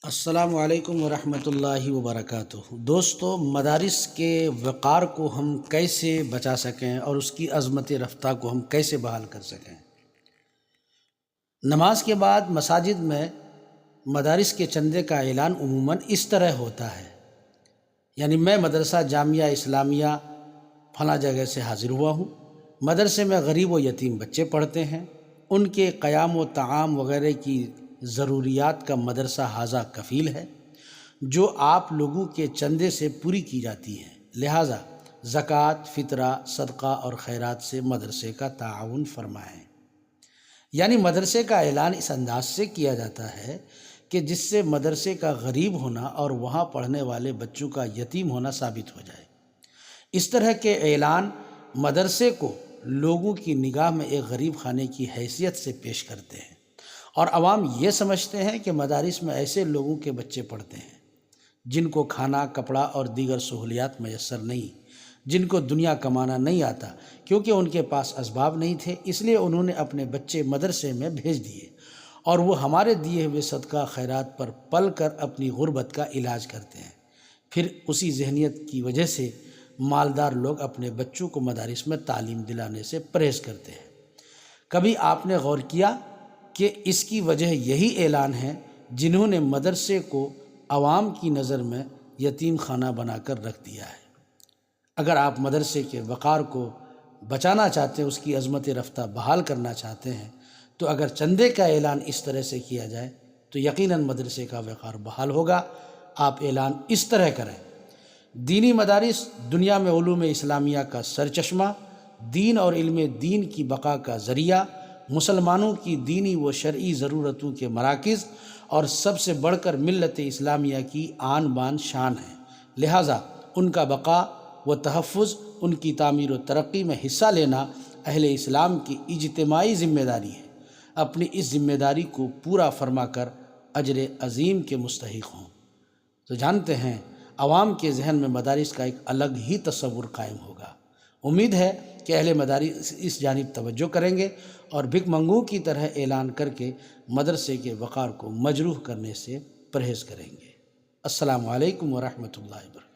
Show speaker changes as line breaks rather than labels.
السلام علیکم ورحمۃ اللہ وبرکاتہ۔ دوستو، مدارس کے وقار کو ہم کیسے بچا سکیں اور اس کی عظمت رفتہ کو ہم کیسے بحال کر سکیں؟ نماز کے بعد مساجد میں مدارس کے چندے کا اعلان عموماً اس طرح ہوتا ہے، یعنی میں مدرسہ جامعہ اسلامیہ فلاں جگہ سے حاضر ہوا ہوں، مدرسے میں غریب و یتیم بچے پڑھتے ہیں، ان کے قیام و طعام وغیرہ کی ضروریات کا مدرسہ ھذا کفیل ہے، جو آپ لوگوں کے چندے سے پوری کی جاتی ہیں، لہٰذا زکوٰۃ، فطرہ، صدقہ اور خیرات سے مدرسے کا تعاون فرمائیں۔ یعنی مدرسے کا اعلان اس انداز سے کیا جاتا ہے کہ جس سے مدرسے کا غریب ہونا اور وہاں پڑھنے والے بچوں کا یتیم ہونا ثابت ہو جائے۔ اس طرح کے اعلان مدرسے کو لوگوں کی نگاہ میں ایک غریب خانے کی حیثیت سے پیش کرتے ہیں، اور عوام یہ سمجھتے ہیں کہ مدارس میں ایسے لوگوں کے بچے پڑھتے ہیں جن کو کھانا، کپڑا اور دیگر سہولیات میسر نہیں، جن کو دنیا کمانا نہیں آتا، کیونکہ ان کے پاس اسباب نہیں تھے، اس لیے انہوں نے اپنے بچے مدرسے میں بھیج دیے اور وہ ہمارے دیے ہوئے صدقہ خیرات پر پل کر اپنی غربت کا علاج کرتے ہیں۔ پھر اسی ذہنیت کی وجہ سے مالدار لوگ اپنے بچوں کو مدارس میں تعلیم دلانے سے پرہیز کرتے ہیں۔ کبھی آپ نے غور کیا کہ اس کی وجہ یہی اعلان ہے جنہوں نے مدرسے کو عوام کی نظر میں یتیم خانہ بنا کر رکھ دیا ہے؟ اگر آپ مدرسے کے وقار کو بچانا چاہتے ہیں، اس کی عظمت رفتہ بحال کرنا چاہتے ہیں، تو اگر چندے کا اعلان اس طرح سے کیا جائے تو یقیناً مدرسے کا وقار بحال ہوگا۔ آپ اعلان اس طرح کریں: دینی مدارس دنیا میں علوم اسلامیہ کا سرچشمہ، دین اور علم دین کی بقا کا ذریعہ، مسلمانوں کی دینی و شرعی ضرورتوں کے مراکز اور سب سے بڑھ کر ملت اسلامیہ کی آن بان شان ہے، لہٰذا ان کا بقا و تحفظ، ان کی تعمیر و ترقی میں حصہ لینا اہل اسلام کی اجتماعی ذمہ داری ہے۔ اپنی اس ذمہ داری کو پورا فرما کر اجر عظیم کے مستحق ہوں۔ تو جانتے ہیں عوام کے ذہن میں مدارس کا ایک الگ ہی تصور قائم ہوگا۔ امید ہے کہ اہل مدارس اس جانب توجہ کریں گے اور بھک منگوں کی طرح اعلان کر کے مدرسے کے وقار کو مجروح کرنے سے پرہیز کریں گے۔ السلام علیکم ورحمۃ اللہ وبرکاتہ۔